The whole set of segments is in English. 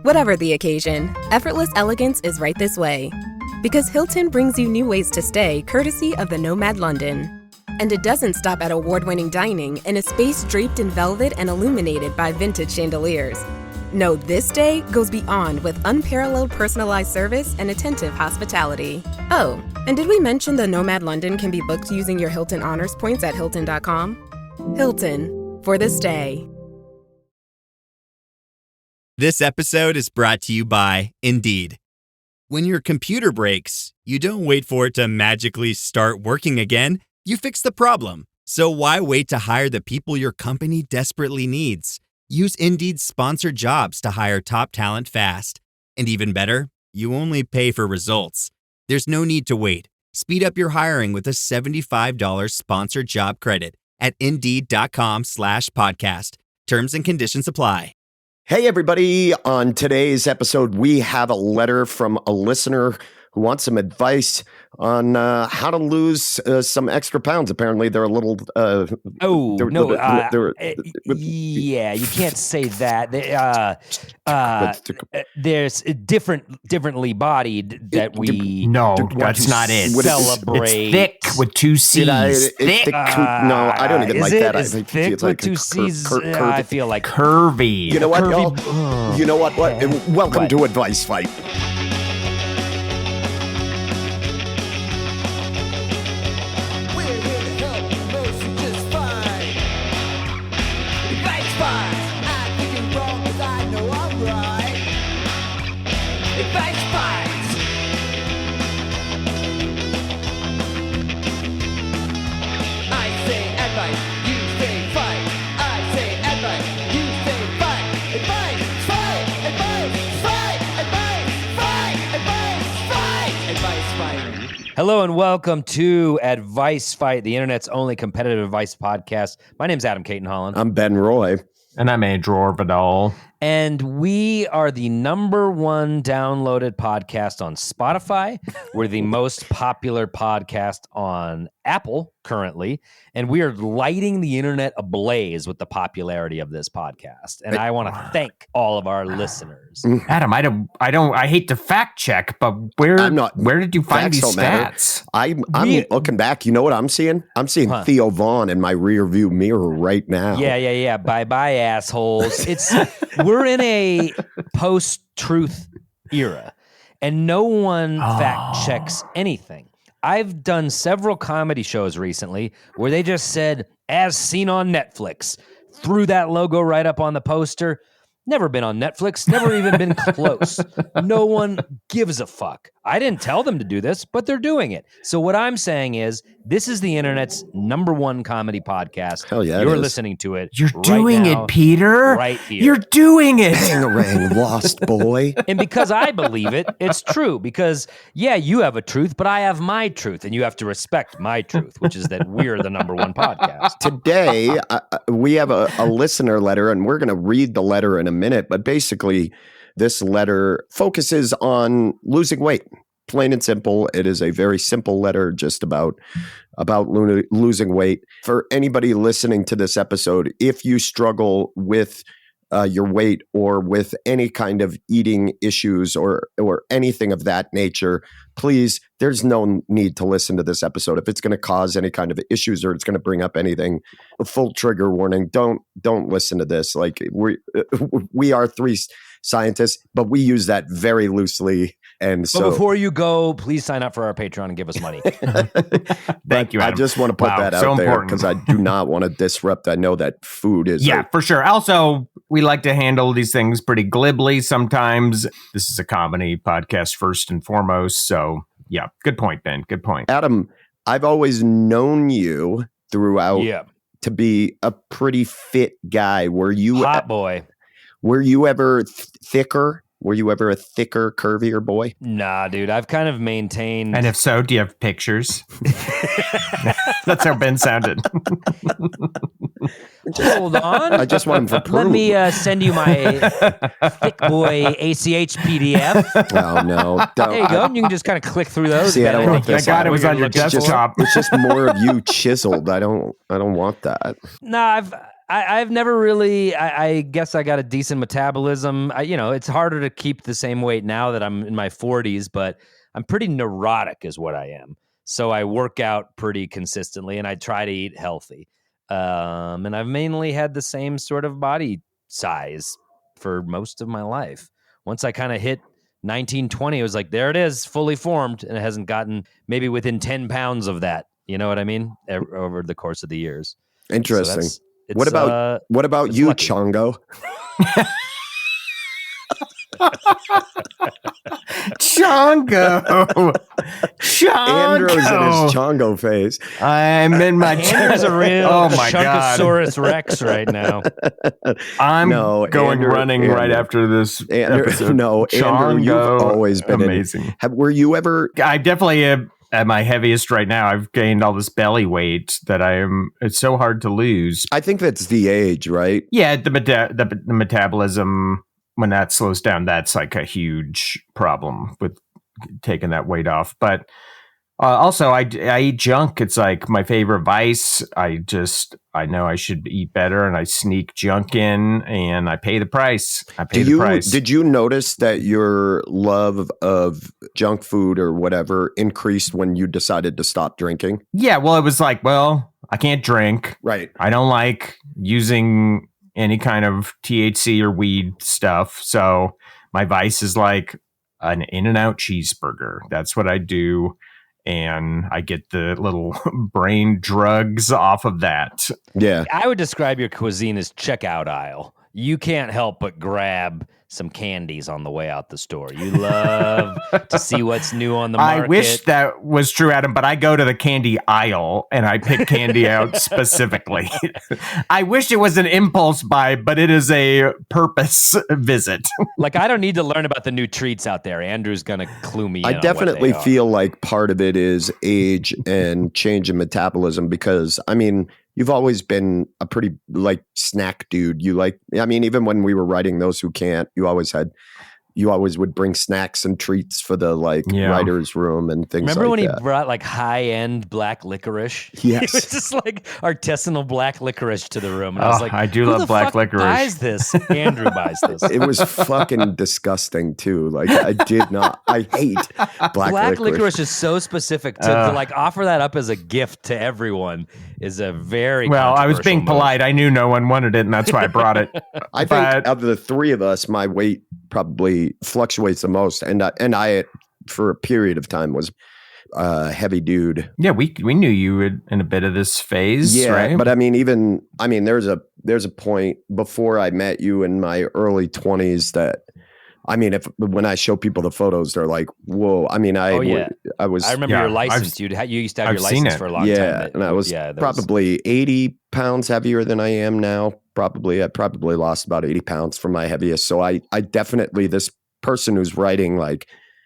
Whatever the occasion, effortless elegance is right this way. Because Hilton brings you new ways to stay courtesy of the Nomad London. And it doesn't stop at award-winning dining in a space draped in velvet and illuminated by vintage chandeliers. No, this day goes beyond with unparalleled personalized service and attentive hospitality. Oh, and did we mention the Nomad London can be booked using your Hilton Honors points at Hilton.com? Hilton, for the stay. This episode is brought to you by Indeed. When your computer breaks, you don't wait for it to magically start working again. You fix the problem. So why wait to hire the people your company desperately needs? Use Indeed's sponsored jobs to hire top talent fast. And even better, you only pay for results. There's no need to wait. Speed up your hiring with a $75 sponsored job credit at Indeed.com/podcast. Terms and conditions apply. Hey, everybody. On today's episode, we have a letter from a listener who wants some advice on how to lose some extra pounds. Apparently, they're a little... yeah, you can't say that. There's differently bodied that we... No, that's not it. Celebrate. It's thick with two C's. No, I don't even like that. Is it thick with two C's? I feel like... Curvy. You know what, y'all? You know what? Welcome to Advice Fight. Hello and welcome to Advice Fight, the internet's only competitive advice podcast. My name's Adam Caton Holland. I'm Ben Roy. And I'm Andrew Orvidal. And we are the number one downloaded podcast on Spotify. We're the most popular podcast on Apple currently. And we are lighting the internet ablaze with the popularity of this podcast. And I want to thank all of our listeners. Adam, I hate to fact check, but where did you find these stats? I'm looking back. You know what I'm seeing? I'm seeing Theo Vaughn in my rear view mirror right now. Yeah. Bye, assholes. We're in a post-truth era, and no one fact checks anything. I've done several comedy shows recently where they just said, as seen on Netflix, threw that logo right up on the poster. Never been on Netflix, never even been close. No one gives a fuck. I didn't tell them to do this, but they're doing it. So what I'm saying is, this is the internet's number one comedy podcast. Hell yeah, you're listening to it. You're doing it, Peter. Right here. You're doing it. Bangarang, lost boy. And because I believe it, it's true. Because, yeah, you have a truth, but I have my truth. And you have to respect my truth, which is that we're the number one podcast. Today, we have a listener letter, and we're going to read the letter in a minute. But basically, this letter focuses on losing weight. Plain and simple. It is a very simple letter just about losing weight. For anybody listening to this episode, if you struggle with your weight or with any kind of eating issues or anything of that nature, please, there's no need to listen to this episode. If it's going to cause any kind of issues or it's going to bring up anything, a full trigger warning, don't listen to this. Like we are three scientists, but we use that very loosely. And so, but before you go, please sign up for our Patreon and give us money. Thank you, Adam. I just want to put that out there because I do not want to disrupt. I know that food is... Yeah, for sure. Also, we like to handle these things pretty glibly sometimes. This is a comedy podcast first and foremost. So, yeah, good point, Ben. Good point. Adam, I've always known you throughout to be a pretty fit guy. Were you... Hot boy. Were you ever thicker? Were you ever a thicker, curvier boy? Nah, dude. I've kind of maintained... And if so, do you have pictures? That's how Ben sounded. Hold on. I just want him for proof. Let me send you my thick boy ACH PDF. Oh, no. There you go. You can just kind of click through those. See, I don't want this. I got it was on your desktop. It's just more of you chiseled. I don't want that. Nah, I've never really, I guess I got a decent metabolism. It's harder to keep the same weight now that I'm in my 40s, but I'm pretty neurotic is what I am. So I work out pretty consistently and I try to eat healthy. And I've mainly had the same sort of body size for most of my life. Once I kind of hit 1920, it was like, there it is, fully formed. And it hasn't gotten maybe within 10 pounds of that. You know what I mean? Over the course of the years. Interesting. So what about you, lucky. Chongo? Chongo. Andrew's in his Chongo phase. I'm in my Andrew's a real Chunkosaurus Rex right now. I'm going running right after this episode. No, Andrew, you've always been amazing. Were you ever? I definitely am at my heaviest right now. I've gained all this belly weight that it's so hard to lose. I think that's the age, right? Yeah, the metabolism, when that slows down, that's like a huge problem with taking that weight off. But also, I eat junk. It's like my favorite vice. I know I should eat better, and I sneak junk in, and I pay the price. Did you notice that your love of junk food or whatever increased when you decided to stop drinking? Yeah, well, it was like, I can't drink. Right. I don't like using any kind of THC or weed stuff. So my vice is like an In-N-Out cheeseburger. That's what I do. And I get the little brain drugs off of that. Yeah. I would describe your cuisine as checkout aisle. You can't help but grab some candies on the way out the store. You love to see what's new on the market. I wish that was true, Adam, but I go to the candy aisle and I pick candy out specifically. I wish it was an impulse buy, but it is a purpose visit. Like, I don't need to learn about the new treats out there. Andrew's going to clue me in. I definitely feel like part of it is age and change in metabolism because, I mean, you've always been a pretty snack dude. Even when we were writing Those Who Can't, you always would bring snacks and treats for the writer's room and things Remember when that. he brought high-end black licorice? Yes. It was just like artisanal black licorice to the room. And I was like, I do love black licorice. Who buys this? Andrew buys this. It was fucking disgusting too. Like I hate black licorice is so specific to offer that up as a gift to everyone is a very I was being polite. I knew no one wanted it, and that's why I brought it. I think of the three of us, my weight probably fluctuates the most, and I for a period of time was a heavy dude. Yeah, we knew you in a bit of this phase, right? But there's a point before I met you in my early 20s that when I show people the photos, they're like, "Whoa!" I remember your license. You used to have your license for a long time. Yeah, and I was probably 80 pounds heavier than I am now. I probably lost about 80 pounds from my heaviest. So I definitely, this person who's writing,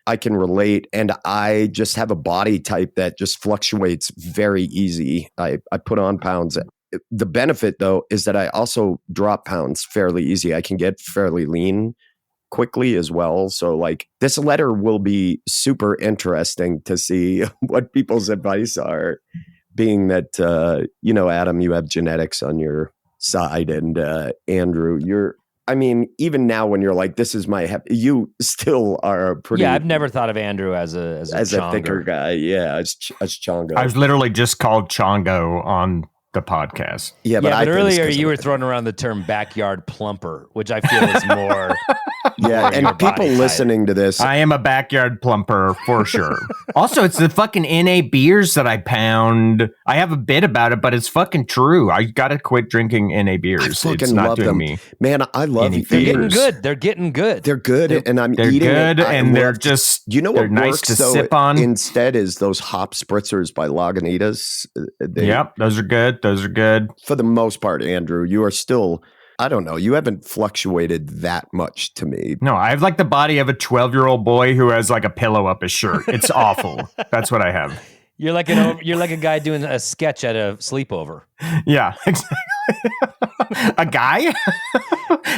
I can relate, and I just have a body type that just fluctuates very easy. I put on pounds. The benefit though is that I also drop pounds fairly easy. I can get fairly lean quickly as well. So this letter will be super interesting to see what people's advice are, being that, Adam, you have genetics on your side, and Andrew, even now when you're like, this is you still are pretty. Yeah, I've never thought of Andrew as a thicker guy. Yeah, as Chongo. I was literally just called Chongo on the podcast. Yeah, but earlier you were throwing around the term backyard plumper, which I feel is more. Yeah, and people listening to this, I am a backyard plumper for sure. Also, it's the fucking NA beers that I pound. I have a bit about it, but it's fucking true. I gotta quit drinking NA beers. It's not doing them. Me, man. I love beers. They're getting good. They're getting good. They're good, and I'm they're eating good, it. and they're just what they're nice works, to though, sip on. Instead, is those hop spritzers by Lagunitas. Yep, those are good. Those are good for the most part. Andrew, you are still. I don't know. You haven't fluctuated that much to me. No, I have the body of a 12-year-old boy who has a pillow up his shirt. It's awful. That's what I have. You're like a guy doing a sketch at a sleepover. Yeah, exactly. A guy?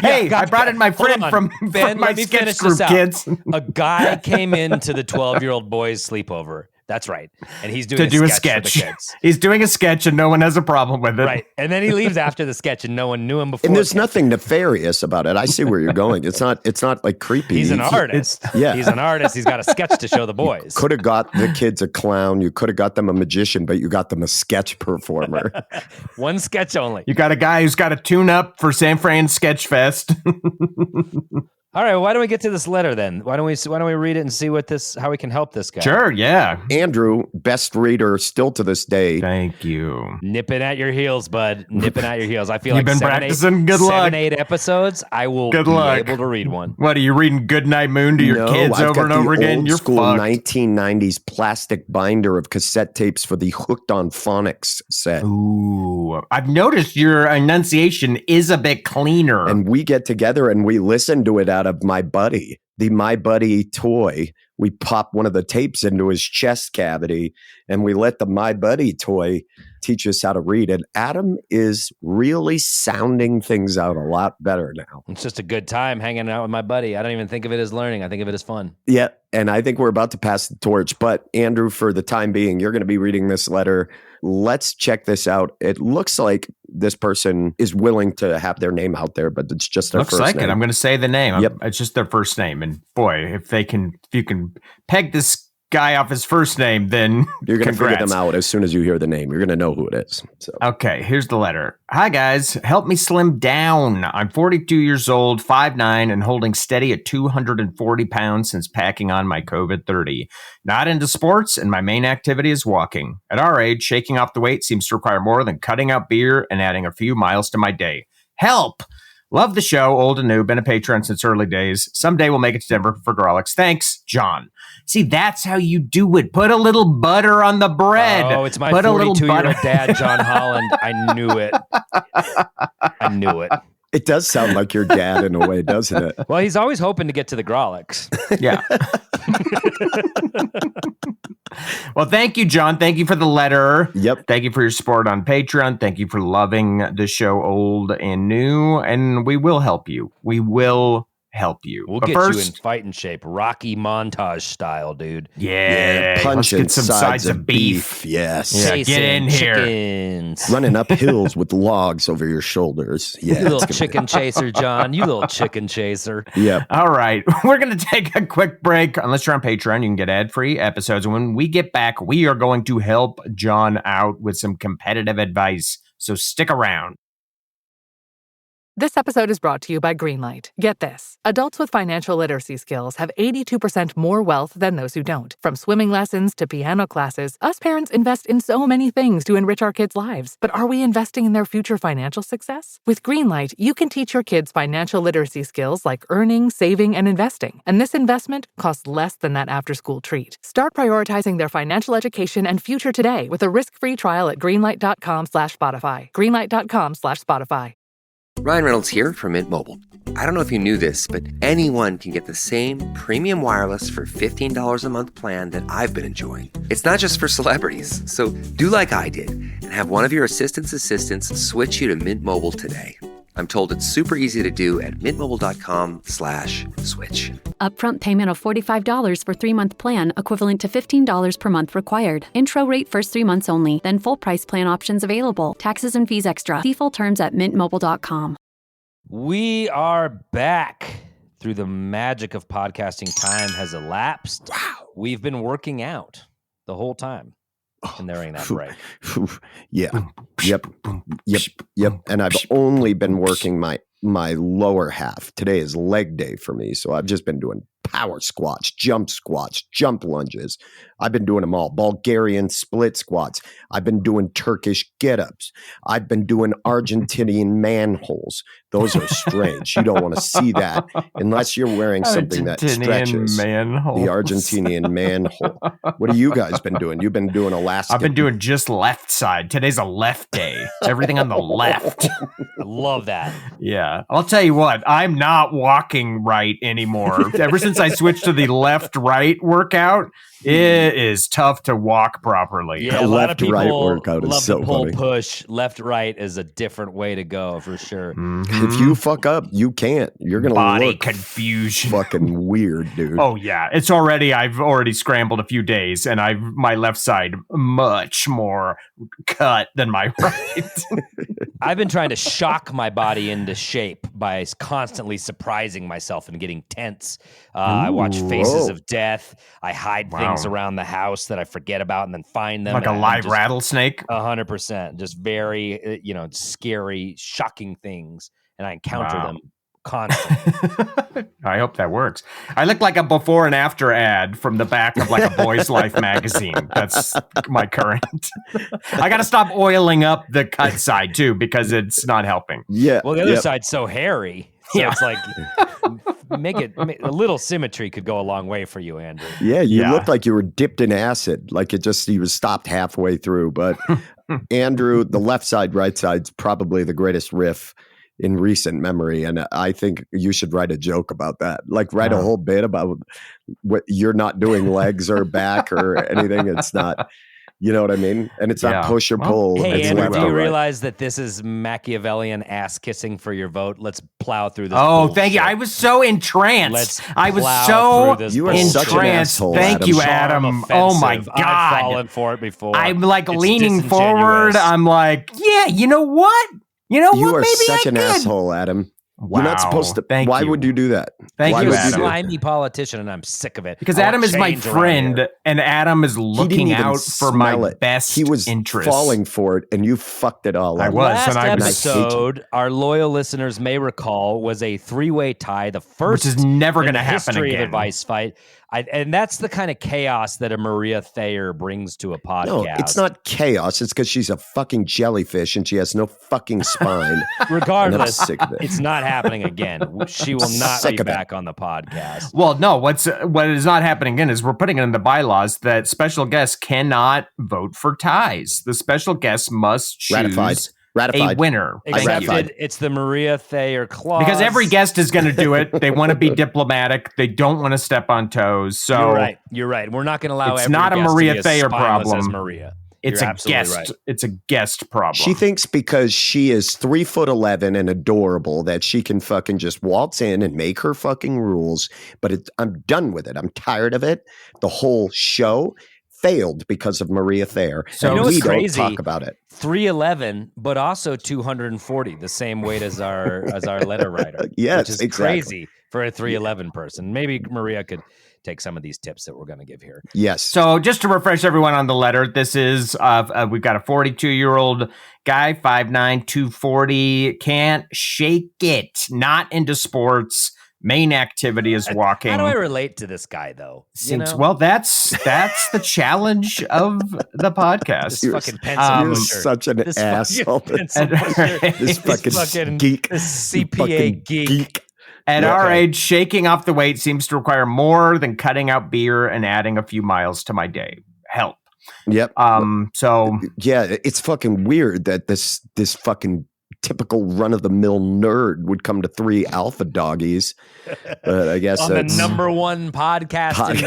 Hey, I brought in my friend from my sketch group, kids. A guy came into the 12-year-old boy's sleepover. That's right. And he's doing a sketch for the kids. He's doing a sketch and no one has a problem with it. Right. And then he leaves after the sketch and no one knew him before. And there's nothing nefarious about it. I see where you're going. It's not like creepy. He's an artist. Yeah. He's an artist. He's got a sketch to show the boys. Could have got the kids a clown. You could have got them a magician, but you got them a sketch performer. One sketch only. You got a guy who's got a tune-up for San Fran Sketch Fest. All right, why don't we get to this letter then? Why don't we read it and see how we can help this guy? Sure, yeah. Andrew, best reader still to this day. Thank you. Nipping at your heels, bud. Nipping at your heels. I feel You've like been practicing. Good luck. 7-8 episodes, I will Good be luck. able to read one. What, are you reading Goodnight Moon to your kids I've over got and over the again? old You're school fucked. 1990s plastic binder of cassette tapes for the Hooked on Phonics set. Ooh, I've noticed your enunciation is a bit cleaner. And we get together and we listen to it out of My Buddy, the My Buddy toy. We pop one of the tapes into his chest cavity and we let the My Buddy toy teach us how to read. And Adam is really sounding things out a lot better now. It's just a good time hanging out with my buddy. I don't even think of it as learning. I think of it as fun. Yeah. And I think we're about to pass the torch. But Andrew, for the time being, you're going to be reading this letter. Let's check this out. It looks like this person is willing to have their name out there, but it's just their Looks first like name. it. I'm going to say the name. Yep. It's just their first name. And boy, if you can peg this guy off his first name, then You're going to figure congrats. them out as soon as you hear the name. You're going to know who it is. So. Okay, here's the letter. Hi, guys. Help me slim down. I'm 42 years old, 5'9", and holding steady at 240 pounds since packing on my COVID 30. Not into sports, and my main activity is walking. At our age, shaking off the weight seems to require more than cutting out beer and adding a few miles to my day. Help! Love the show, old and new, been a patron since early days. Someday we'll make it to Denver for Grolics. Thanks, John. See, that's how you do it. Put a little butter on the bread. Oh, it's my Put 42-year-old dad, John Holland. I knew it. I knew it. It does sound like your dad in a way, doesn't it? Well, he's always hoping to get to the Grolics. Yeah. Well, thank you, John. Thank you for the letter. Yep. Thank you for your support on Patreon. Thank you for loving the show, old and new. And we will help you. We will help you. We'll But get first, you in fighting shape, Rocky montage style, dude. Yeah, let's punching get some sides of beef. Yes. Yeah, get in here. Chickens. Running up hills with logs over your shoulders. Yeah. You little it's gonna chicken chaser, John. You little chicken chaser. be- Yep. All right, we're going to take a quick break. Unless you're on Patreon, you can get ad-free episodes. And when we get back, we are going to help John out with some competitive advice. So stick around. This episode is brought to you by Greenlight. Get this. Adults with financial literacy skills have 82% more wealth than those who don't. From swimming lessons to piano classes, us parents invest in so many things to enrich our kids' lives. But are we investing in their future financial success? With Greenlight, you can teach your kids financial literacy skills like earning, saving, and investing. And this investment costs less than that after-school treat. Start prioritizing their financial education and future today with a risk-free trial at greenlight.com/Spotify. Greenlight.com/Spotify. Ryan Reynolds here from Mint Mobile. I don't know if you knew this, but anyone can get the same premium wireless for $15 a month plan that I've been enjoying. It's not just for celebrities. So do like I did and have one of your assistants switch you to Mint Mobile today. I'm told it's super easy to do at mintmobile.com/switch. Upfront payment of $45 for 3-month plan, equivalent to $15 per month required. Intro rate first 3 months only, then full price plan options available. Taxes and fees extra. See full terms at mintmobile.com. We are back. Through the magic of podcasting, time has elapsed. Wow. We've been working out the whole time. And during that break. Yeah. Yep. And I've only been working my lower half. Today is leg day for me. So I've just been doing power squats, jump lunges. I've been doing them all. Bulgarian split squats. I've been doing Turkish get-ups. I've been doing Argentinian manholes. Those are strange. You don't want to see that unless you're wearing something that stretches. Manhole. The Argentinian manhole. What have you guys been doing? You've been doing Alaskan. I've been doing just left side. Today's a left day. Everything on the left. I love that. Yeah. I'll tell you what, I'm not walking right anymore. Ever since I switched to the left-right workout, it is tough to walk properly. Yeah, The a lot of people left-right workout is love so to pull funny. push. Left-right is a different way to go for sure. If you fuck up, you can't. You're gonna Body look confusion. fucking weird, dude. Oh yeah, I've already scrambled a few days, and my left side much more cut than my right. I've been trying to shock my body into shape by constantly surprising myself and getting tense. I watch Faces Whoa. of Death. I hide things around the house that I forget about and then find them. Like a live rattlesnake. 100%. Just very, scary, shocking things. And I encounter them constantly. I hope that works. I look like a before and after ad from the back of like a Boy's Life magazine. That's my current. I got to stop oiling up the cut side too because it's not helping. Yeah. Well, the other yep. side's so hairy. So it's like, a little symmetry could go a long way for you, Andrew. Yeah, you Yeah. looked like you were dipped in acid. Like he was stopped halfway through. But Andrew, the left side, right side's probably the greatest riff in recent memory. And I think you should write a joke about that. Like write a whole bit about what you're not doing legs or back or anything. It's not, you know what I mean? And it's not push or pull. Hey, it's Andrew, left do or you right. realize that this is Machiavellian ass kissing for your vote? Let's plow through this. Oh, bullshit. thank you. I was so entranced. Let's I was plow so through this You are bullshit. such an entranced. asshole, Thank Adam. you, Charm Adam. Oh my offensive. God. I've fallen for it before. I'm like It's leaning forward. disingenuous. I'm like, yeah, you know what? You what? are Maybe such I an could. asshole, Adam. You're not supposed to. Thank why you. would you do that? Thank Why you, would You're a Adam. slimy politician, and I'm sick of it. Because I Adam want is my change around friend, here. and Adam is He didn't looking even out for my smell it. best He was interests. falling for it, and you fucked it all up. I was. Last and I was- episode, our loyal listeners may recall, was a three-way tie, the first Which is never in going to the happen history again. of Advice Fight. And that's the kind of chaos that a Maria Thayer brings to a podcast. No, it's not chaos. It's because she's a fucking jellyfish and she has no fucking spine. Regardless, And I'm sick of it. it's not happening again. She will not Sick be of it. back on the podcast. Well, no, what is not happening again is we're putting it in the bylaws that special guests cannot vote for ties. The special guest must choose Ratified. a winner. Thank you. Except it's the Maria Thayer clause. Because every guest is going to do it. They want to be diplomatic. They don't want to step on toes. So You're right. We're not going to allow It's every not a guest Maria to be as Thayer spineless problem. as Maria. it's You're a absolutely guest. right. It's a guest problem. She thinks because she is 3'11" and adorable that she can fucking just waltz in and make her fucking rules. But I'm done with it. I'm tired of it. The whole show failed because of Maria Thayer. So and you know we what's don't crazy? talk about it. 311, but also 240, the same weight as our letter writer. Yes, which is exactly. crazy for a 311 person. Maybe Maria could take some of these tips that we're going to give here. Yes. So just to refresh everyone on the letter, this is we've got a 42-year-old guy, 5'9", 240, can't shake it, not into sports. Main activity is walking. How do I relate to this guy, though? Well, that's the challenge of the podcast. This fucking pencil You're pusher. such an This fucking asshole. pencil pusher. This fucking geek. This You CPA fucking geek. At Yeah, our okay. age, shaking off the weight seems to require more than cutting out beer and adding a few miles to my day. Help. Yep. So Yeah, it's fucking weird that this fucking typical run-of-the-mill nerd would come to 3 alpha doggies. I guess On the that's number one podcast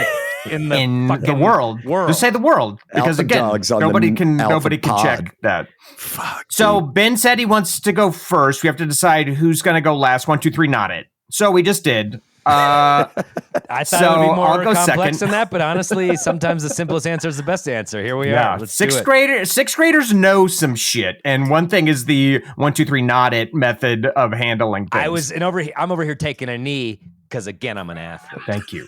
in the fucking world. Just say the world, because Alpha again, dogs on the nobody can alpha pod. check that. Fuck. So dude. Ben said he wants to go first. We have to decide who's going to go last. 1, 2, 3, not it. So we just did. I thought So it would be more I'll go complex second. than that, but honestly, sometimes the simplest answer is the best answer. Here we Yeah, are. Let's do it. sixth graders know some shit, and one thing is the 1, 2, 3, not it method of handling things. I'm over here taking a knee because again, I'm an athlete. Thank you.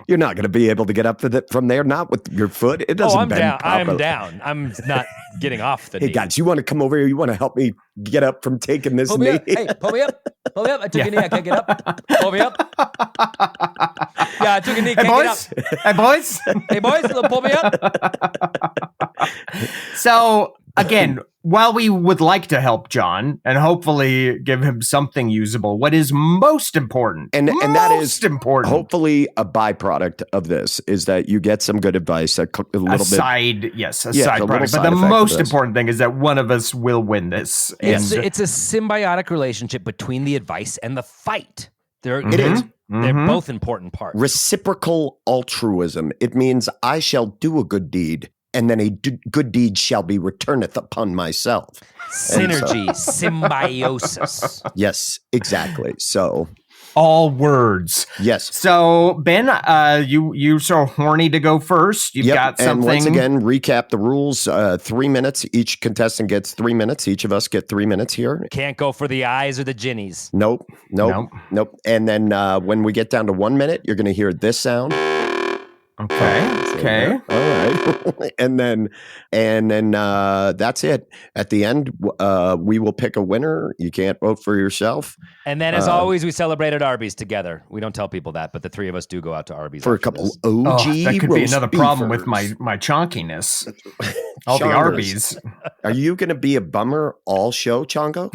You're not going to be able to get up from there, not with your foot. It doesn't I'm bend down. properly. I'm down. I'm not getting off the Hey knee. guys, you want to come over here? You want to help me get up from taking this Pull me knee? up. Hey, pull me up. Pull me up. I took a knee. I can't get up. Pull me up. Yeah, I took a knee. Hey Can't boys, get up. hey boys. Hey boys, pull me up. So again, while we would like to help John and hopefully give him something usable, what is most important, And that is important, hopefully a byproduct of this is that you get some good advice, a little a bit. side little product. But side the effect of most this. important thing is that one of us will win this. And It's a symbiotic relationship between the advice and the fight. It is. They're both important parts. Reciprocal altruism. It means I shall do a good deed, and then a good deed shall be returneth upon myself. Synergy, symbiosis. Yes, exactly. So all words. Yes. So Ben, you so horny to go first. You've got something. And once again, recap the rules. 3 minutes. Each contestant gets 3 minutes. Each of us get 3 minutes here. Can't go for the eyes or the ginnies. Nope. And then when we get down to 1 minute, you're going to hear this sound. Okay. All right. and then that's it. At the end, we will pick a winner. You can't vote for yourself. And then, as always, we celebrated Arby's together. We don't tell people that, but the three of us do go out to Arby's for a couple OG. That could be another problem with beefers. my chonkiness. All the Arby's. Are you going to be a bummer all show, Chongo?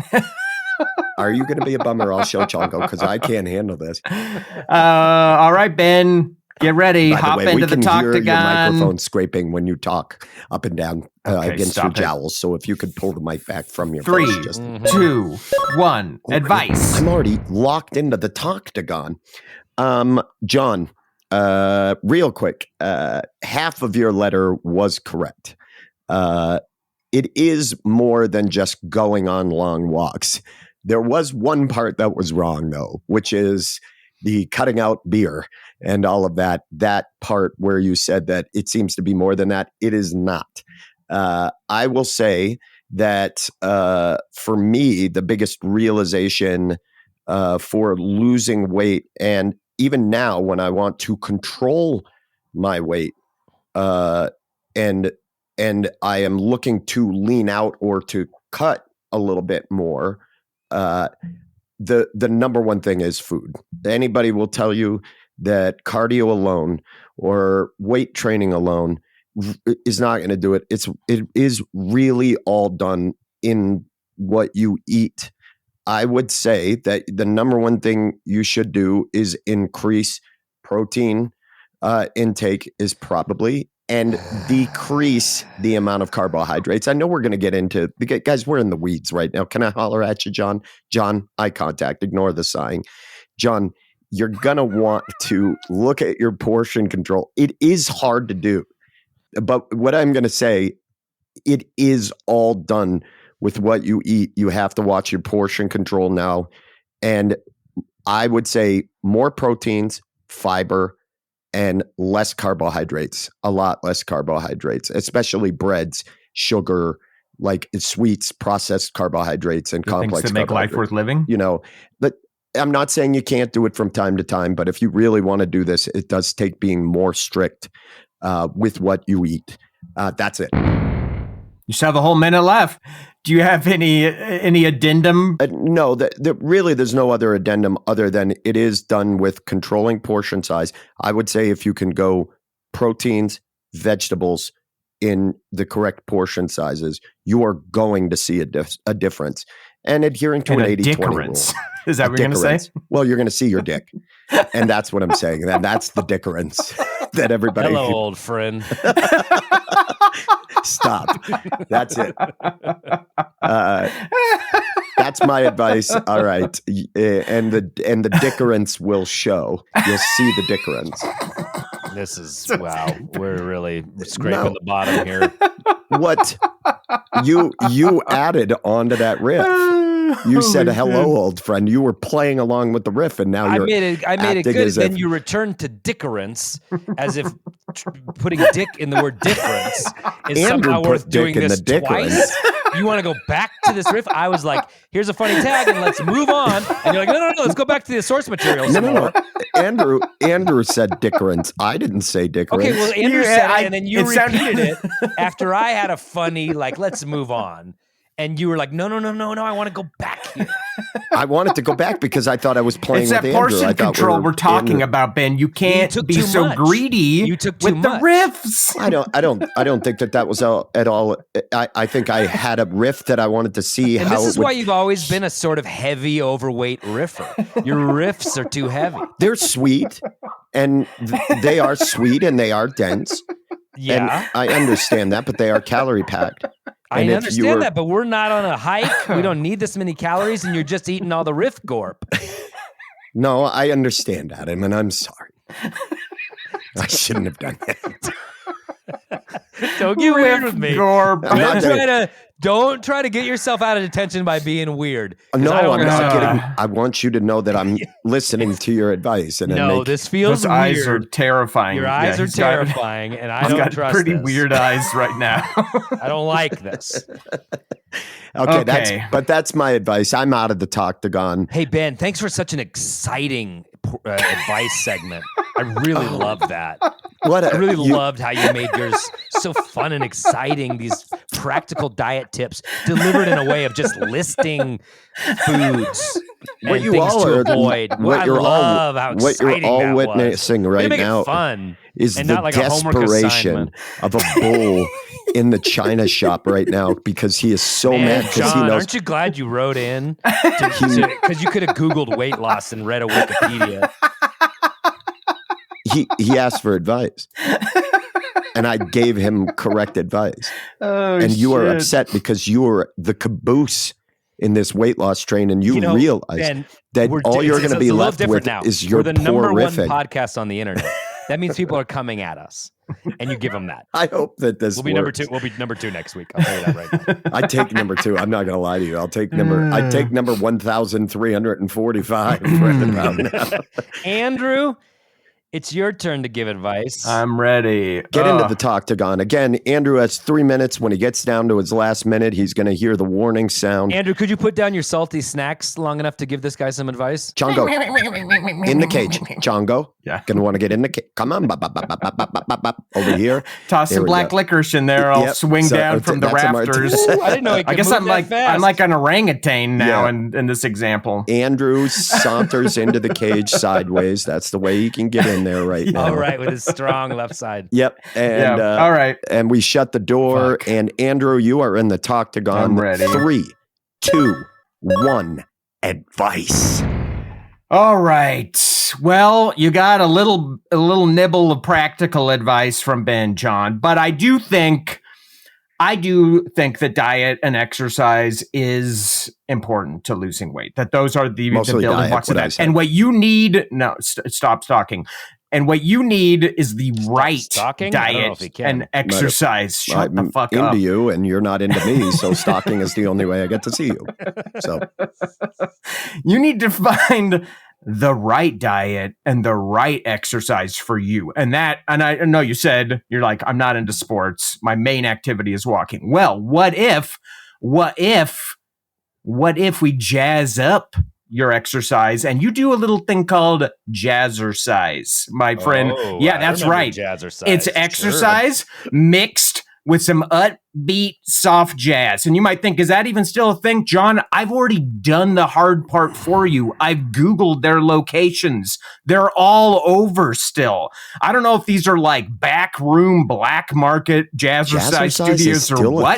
Are you going to be a bummer all show, Chongo? Because I can't handle this. All right, Ben. Get ready. By Hop the way, into the Talk-A-Gon. Your microphone scraping when you talk up and down against your jowls. So if you could pull the mic back from your 3, face, just 2, 1. Advice. I'm already locked into the Talk-A-Gon. John, real quick, half of your letter was correct. It is more than just going on long walks. There was one part that was wrong, though, which is the cutting out beer and all of that part where you said that it seems to be more than that. It is not. I will say that for me, the biggest realization for losing weight, and even now when I want to control my weight and I am looking to lean out or to cut a little bit more, the number one thing is food. Anybody will tell you that cardio alone or weight training alone is not going to do it. It is really all done in what you eat. I would say that the number one thing you should do is increase protein intake is probably, and decrease the amount of carbohydrates. I know we're going to get into, guys, we're in the weeds right now. Can I holler at you, John? John, eye contact, ignore the sighing. John, you're going to want to look at your portion control. It is hard to do, but what I'm going to say, it is all done with what you eat. You have to watch your portion control now. And I would say more proteins, fiber, and less carbohydrates, a lot less carbohydrates, especially breads, sugar, like sweets, processed carbohydrates, and complex things that make life worth living. You know, but I'm not saying you can't do it from time to time, but if you really want to do this, it does take being more strict with what you eat. That's it. You still have a whole minute left. Do you have any addendum? No, really there's no other addendum other than it is done with controlling portion size. I would say if you can go proteins, vegetables in the correct portion sizes, you are going to see a difference. And adhering to an 80-20 rule. Is that what you're going to say? Well, you're going to see your dick. And that's what I'm saying. And that's the dickerence that everybody... Hello, old friend. Stop. That's it. That's my advice. All right. And the dickerence will show. You'll see the dickerence. This is, wow. We're really scraping the bottom here. What you added onto that riff. You said, hello, old friend. You were playing along with the riff, and now you're I made it good. Then you returned to dickerence, as if putting dick in the word difference is Andrew somehow worth doing this the twice. You want to go back to this riff? I was like, here's a funny tag, and let's move on. And you're like, no, let's go back to the source material. No. Andrew said dickerence. I didn't say dickerence. Okay, well, Andrew said it, and then you repeated it after I had a funny, like, let's move on. And you were like, no, I want to go back here. I wanted to go back because I thought I was playing with Andrew. It's that portion control we're talking about, Ben. You can't be so greedy you took too with the much. riffs. I don't think that was at all. I think I had a riff that I wanted to see and how. This is why you've always been a sort of heavy, overweight riffer. Your riffs are too heavy. They're sweet, and they are sweet, and they are dense. Yeah, and I understand that, but they are calorie packed. I understand that, but we're not on a hike. We don't need this many calories, and you're just eating all the riff gorp. No, I understand, Adam, and I'm sorry. I shouldn't have done that. Don't get weird with me. Gorb. Don't try to get yourself out of detention by being weird. No, I'm not kidding. getting. I want you to know that I'm listening to your advice. And This feels Those weird. eyes are terrifying. Your eyes are terrifying, and I don't trust pretty this. weird eyes right now. I don't like this. Okay. That's my advice. I'm out of the Toctagon. Hey, Ben, thanks for such an exciting advice segment. I really love that. I really loved how you made yours so fun and exciting. These practical diet tips delivered in a way of just listing foods and things to avoid. What you're all witnessing right now fun is and the not like a homework desperation of a bull in the China shop right now because he is so mad because he knows. Aren't you glad you wrote in? Because you could have Googled weight loss and read a Wikipedia. He asked for advice, and I gave him correct advice. And you are upset because you are the caboose in this weight loss train, and you realize Ben, that all you're going to be left with is your We're the number one porrific. podcast on the internet. That means people are coming at us, and you give them that. I hope that this will be number 2. We'll be number 2 next week. I'll tell you that right now. I take number 2. I'm not going to lie to you. I take number 1,345 right about now. Andrew, it's your turn to give advice. I'm ready. Get into the Toctagon. Again, Andrew has 3 minutes. When he gets down to his last minute, he's going to hear the warning sound. Andrew, could you put down your salty snacks long enough to give this guy some advice? Django, in the cage. Django, yeah, going to want to get in the cage. Come on, over here. Toss some black licorice in there. I'll swing down from the rafters. Ooh, I didn't know. I guess I'm like an orangutan now in this example. Andrew saunters into the cage sideways. That's the way he can get in there right now. All right, with his strong left side. Yep. And all right. And we shut the door. Fuck. And Andrew, you are in the Toctagon. I'm ready. 3, 2, 1. Advice. All right. Well, you got a little nibble of practical advice from Ben, John, but I do think that diet and exercise is important to losing weight. That those are the building blocks of that. And what you need, stop stalking. And what you need is the right diet and exercise. Shut the fuck up. I'm into you, and you're not into me, so stalking is the only way I get to see you. So you need to find the right diet and the right exercise for you. And I know you said you're like, I'm not into sports. My main activity is walking. Well, what if we jazz up your exercise and you do a little thing called jazzercise, my friend? Yeah, that's right. Jazzercise. It's exercise mixed with some upbeat soft jazz. And you might think, is that even still a thing? John, I've already done the hard part for you. I've Googled their locations. They're all over still. I don't know if these are like backroom black market jazzercise studios or what,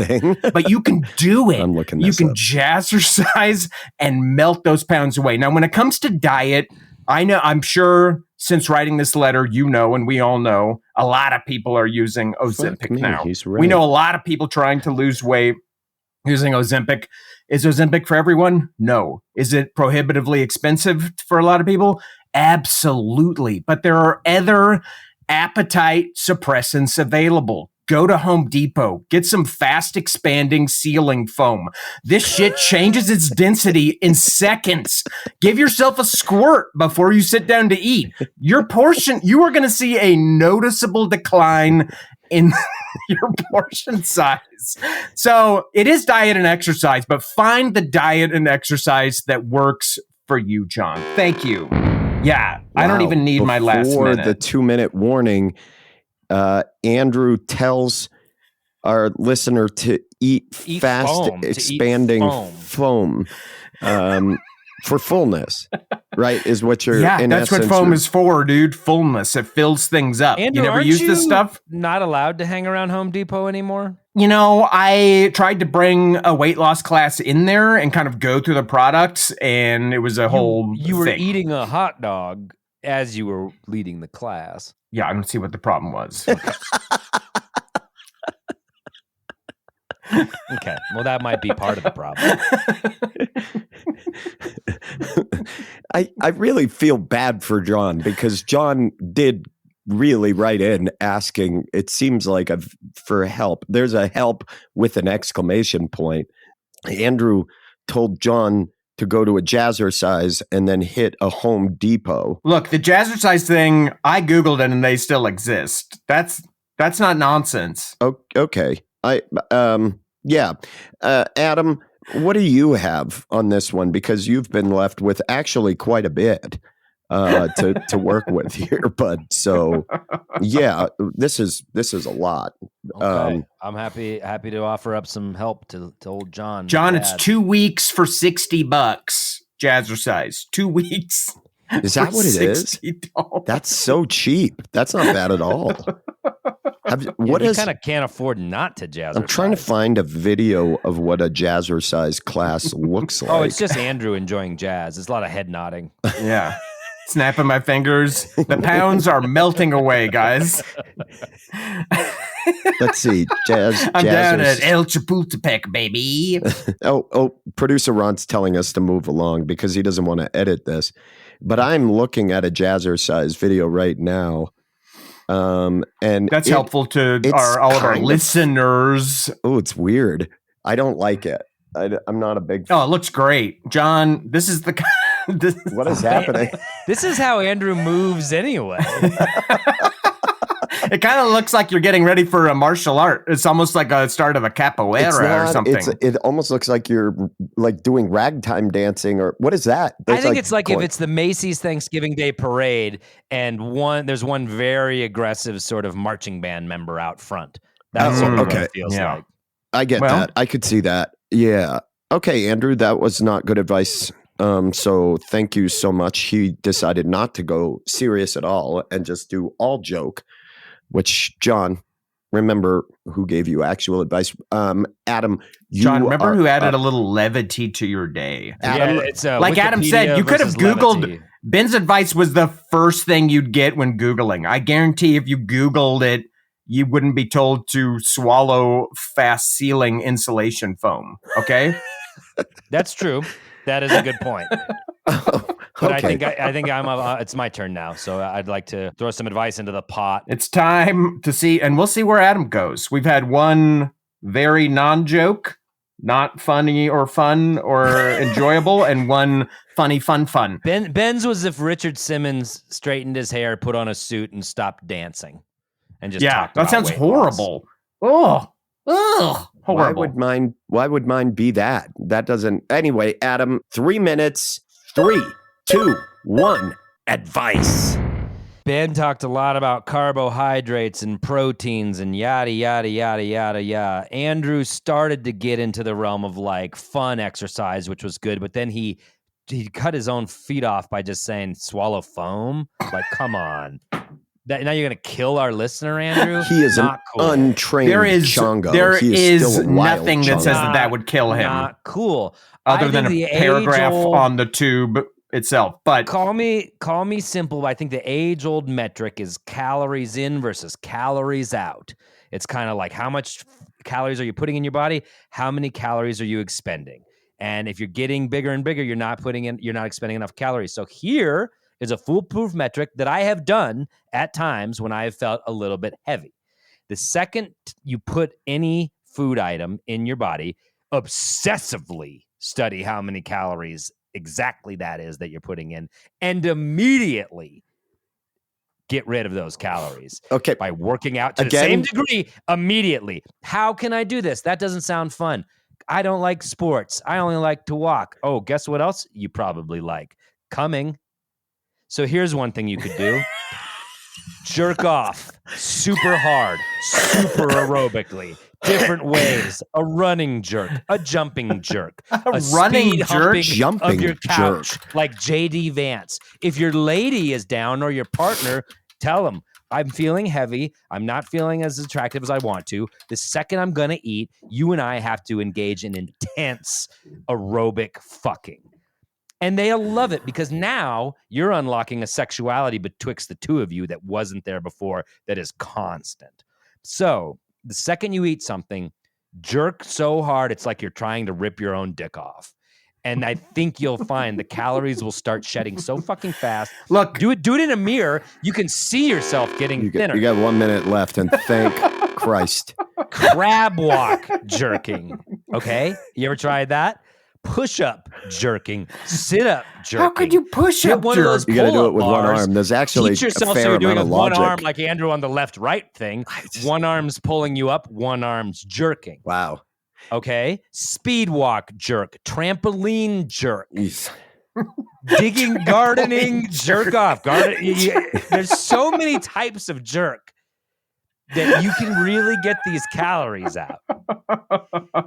but you can do it. I'm looking You can up. jazzercise and melt those pounds away. Now, when it comes to diet, I'm sure since writing this letter, and we all know, a lot of people are using Ozempic now. Right. We know a lot of people trying to lose weight using Ozempic. Is Ozempic for everyone? No. Is it prohibitively expensive for a lot of people? Absolutely. But there are other appetite suppressants available. Go to Home Depot, get some fast expanding ceiling foam. This shit changes its density in seconds. Give yourself a squirt before you sit down to eat. You are going to see a noticeable decline in your portion size. So it is diet and exercise, but find the diet and exercise that works for you, John. Thank you. Yeah, wow. I don't even need my last minute. Before the 2-minute warning, Andrew tells our listener to eat fast foam, expanding foam for fullness, right? Is what you're that's what foam is for, dude. Fullness. It fills things up. Andrew, you never use this stuff? Not allowed to hang around Home Depot anymore? I tried to bring a weight loss class in there and kind of go through the products, and it was a whole You were thing. eating a hot dog as you were leading the class. Yeah, I don't see what the problem was. Okay. Well, that might be part of the problem. I really feel bad for John because John did really write in asking, it seems like, for help. There's a help with an exclamation point. Andrew told John to go to a Jazzercise and then hit a Home Depot. Look, the Jazzercise thing, I Googled it and they still exist. That's not nonsense. Okay. Adam, what do you have on this one? Because you've been left with actually quite a bit to work with here. But so, yeah, this is a lot. Okay. I'm happy to offer up some help to old John. John, it's 2 weeks for $60. Jazzercise. 2 weeks. Is that what it is? $60. That's so cheap. That's not bad at all. You kind of can't afford not to Jazzercise. I'm trying to find a video of what a Jazzercise class looks like. Oh, it's just Andrew enjoying jazz. There's a lot of head nodding. Yeah. Snapping my fingers. The pounds are melting away, guys. Let's see. I'm down at El Chapultepec, baby. Producer Ron's telling us to move along because he doesn't want to edit this. But I'm looking at a Jazzercise video right now. And that's helpful to all of our listeners. Oh, it's weird. I don't like it. I'm not a big fan. Oh, it looks great. John, this is the what is happening? This is how Andrew moves anyway. It kind of looks like you're getting ready for a martial art. It's almost like a start of a capoeira or something. It almost looks like you're like doing ragtime dancing or what is that? I think it's like if it's the Macy's Thanksgiving Day Parade and there's one very aggressive sort of marching band member out front. That's sort of what it feels like. I get that. I could see that. Yeah. Okay, Andrew, that was not good advice. So thank you so much. He decided not to go serious at all and just do all joke, which, John, remember who gave you actual advice? Adam, John, remember who added a little levity to your day? Adam, it's like Wikipedia Adam said, you could have Googled. Levity. Ben's advice was the first thing you'd get when Googling. I guarantee if you Googled it, you wouldn't be told to swallow fast sealing insulation foam. Okay? That's true. That is a good point. But okay. I think it's my turn now. So I'd like to throw some advice into the pot. It's time to see, and we'll see where Adam goes. We've had one very non-joke, not funny or fun or enjoyable, and one funny, fun. Ben's was if Richard Simmons straightened his hair, put on a suit, and stopped dancing, and just talked about that sounds weight horrible. Loss. Oh, horrible. Why would mine be that? That doesn't. Anyway, Adam, 3 minutes. 3, 2, 1. Advice. Ben talked a lot about carbohydrates and proteins and yada, yada, yada, yada, yada. Andrew started to get into the realm of like fun exercise, which was good. But then he cut his own feet off by just saying swallow foam. Like, come on. Now you're going to kill our listener, Andrew? He is not cool. Untrained Chongo. There is nothing that says that would kill him. Not cool. Other than a paragraph on the tube itself. But call me simple. I think the age-old metric is calories in versus calories out. It's kind of like how much calories are you putting in your body? How many calories are you expending? And if you're getting bigger and bigger, you're not expending enough calories. So here is a foolproof metric that I have done at times when I have felt a little bit heavy. The second you put any food item in your body, obsessively study how many calories exactly that is that you're putting in, and immediately get rid of those calories. Okay. By working out to the same degree immediately. How can I do this? That doesn't sound fun. I don't like sports. I only like to walk. Oh, guess what else you probably like? Coming. So here's one thing you could do. Jerk off super hard, super aerobically, different ways. A running jerk, a jumping jerk, a running jerk, jumping of your couch, jerk. like JD Vance. If your lady is down or your partner, tell them, I'm feeling heavy. I'm not feeling as attractive as I want to. The second I'm going to eat, you and I have to engage in intense aerobic fucking. And they'll love it because now you're unlocking a sexuality betwixt the two of you that wasn't there before, that is constant. So the second you eat something, Jerk so hard, it's like you're trying to rip your own dick off. And I think you'll find the calories will start shedding so fucking fast. Look, do it in a mirror. You can see yourself getting thinner. You got 1 minute left, and thank Christ. Crab walk jerking. Okay, you ever tried that? Push up jerking, sit up jerking. How could you push up one of those jerk? You got to do it with one bars. arm. There's actually Teach a yourself fair so you're doing amount it of with logic. one arm, like Andrew on the left-right thing. One arm's pulling you up, one arm's jerking. Wow. Okay, speed walk jerk, trampoline jerk, Jeez. digging, gardening, jerk off. There's so many types of jerk that you can really get these calories out.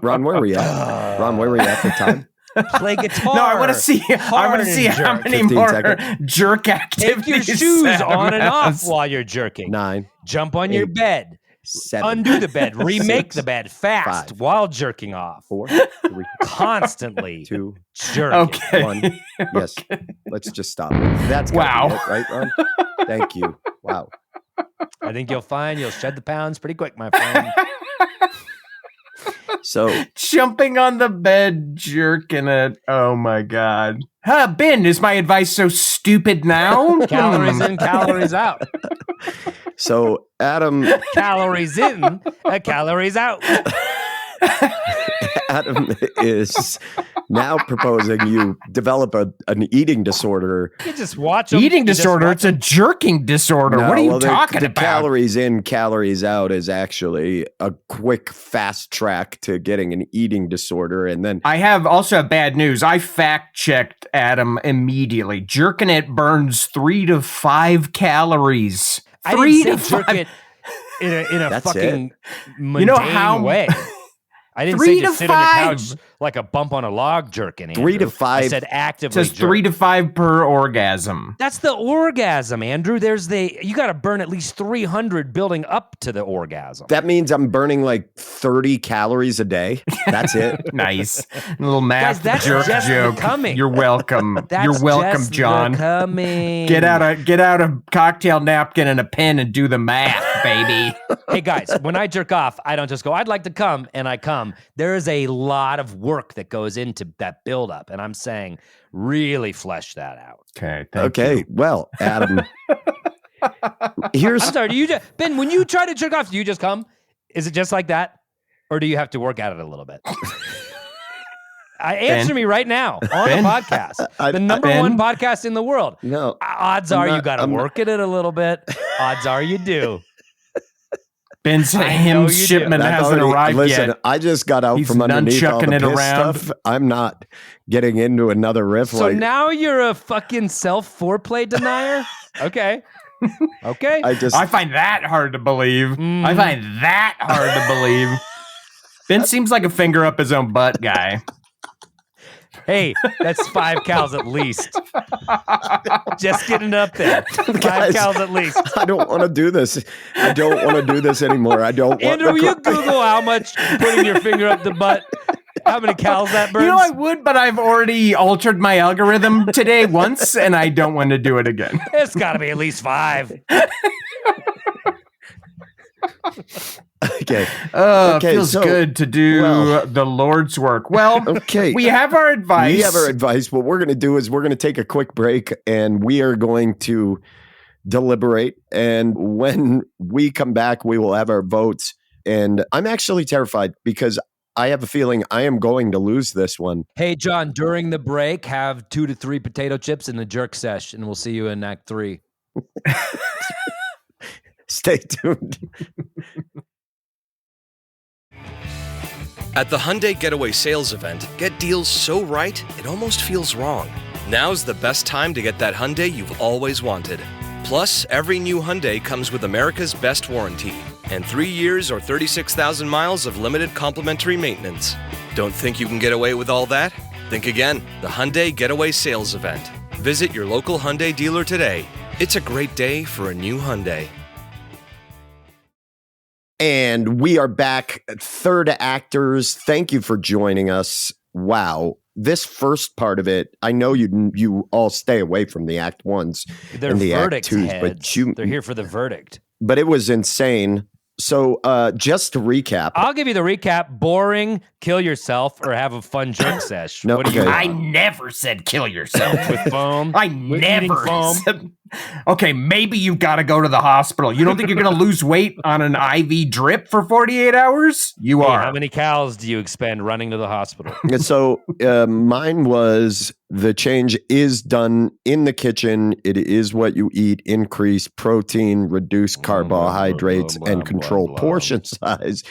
Ron, where were you at? Ron, where were you at the time? Play guitar. No, I want to see how many 15 more seconds. jerk activities. Take your shoes Adam on and off has. while you're jerking. 9, Jump on your 8, bed. 7, Undo the bed. Remake 6, the bed fast 5, while jerking off. 4, 3, Constantly 2, jerking. Okay. 1. Yes. Let's just stop. That's gotta be it, right, Ron? Thank you. Wow. I think you'll find you'll shed the pounds pretty quick, my friend. So Jumping on the bed, jerking it. Oh my God. Ben, is my advice so stupid now? Calories in, calories out. So Adam Calories in, calories out. Adam is now proposing you develop an eating disorder. You just watch 'em. Eating You just disorder. watch It's a jerking disorder. No, what are you well, talking the about? calories in, calories out is actually a quick, fast track to getting an eating disorder. And then I also have bad news. I fact checked Adam immediately. Jerking it burns 3 to 5 calories. I 3 didn't to say jerk 5. it in a That's fucking mundane You know how- way. I didn't 3 say just to sit on your 5. couch like a bump on a log jerking. 3 to Andrew. 5. I said It actively says jerk. 3 to 5 per orgasm. That's the orgasm, Andrew. You got to burn at least 300 building up to the orgasm. that means I'm burning like 30 calories a day. That's it. Nice. A little math that's jerk just the joke. coming. You're welcome. That's You're welcome, just the John. coming. Get out a cocktail napkin and a pen and do the math, baby. Hey guys, when I jerk off, I don't just go, I'd like to come, and I come. There is a lot of work that goes into that buildup, and I'm saying really flesh that out. Okay. Okay. Well, Adam, here's I'm sorry, Ben, when you try to jerk off, do you just come? Is it just like that? Or do you have to work at it a little bit? Answer me right now on the podcast. The number one podcast in the world. no. Odds are you got to work at it a little bit. Odds are you do. Ben's I know him you do. shipment I've hasn't already- arrived listen, yet. I just got out He's from underneath all the nunchucking it piss around. stuff. I'm not getting into another riff. So like now you're a fucking self-foreplay denier? Okay. Okay. I find that hard to believe. I find that hard to believe. Ben seems like a finger up his own butt guy. Hey, that's 5 cals at least. Just getting up there. 5 Guys, cals at least. I don't want to do this. I don't want to do this anymore. I don't want Andrew, will you Google how much putting your finger up the butt, how many cals that burns? You know, I would, but I've already altered my algorithm today once, and I don't want to do it again. It's got to be at least 5. Okay. It feels so- good to do well- the Lord's work. Well, Okay. we have our advice. We have our advice. What we're going to do is we're going to take a quick break and we are going to deliberate. And when we come back, we will have our votes. And I'm actually terrified because I have a feeling I am going to lose this one. Hey, John, during the break, have 2 to 3 potato chips in the jerk sesh, and we'll see you in Act 3. Stay tuned. At the Hyundai Getaway Sales Event, get deals so right, it almost feels wrong. Now's the best time to get that Hyundai you've always wanted. Plus, every new Hyundai comes with America's Best Warranty and 3 years or 36,000 miles of limited complimentary maintenance. Don't think you can get away with all that? Think again. The Hyundai Getaway Sales Event. Visit your local Hyundai dealer today. It's a great day for a new Hyundai. And we are back. Third actors, thank you for joining us. Wow. This first part of it, I know you all stay away from the act ones They're and the act verdict twos, heads. but They're here for the verdict. but it was insane. So just to recap. I'll give you the recap. Boring, kill yourself, or have a fun jerk sesh. No, What do you okay. I want? never said kill yourself. With foam? I With eating never foam? said. Okay, maybe you've got to go to the hospital. You don't think you're going to lose weight on an IV drip for 48 hours? You Hey, are. how many cows do you expend running to the hospital? So mine was the change is done in the kitchen. It is what you eat. Increase protein, reduce carbohydrates, and control portion size.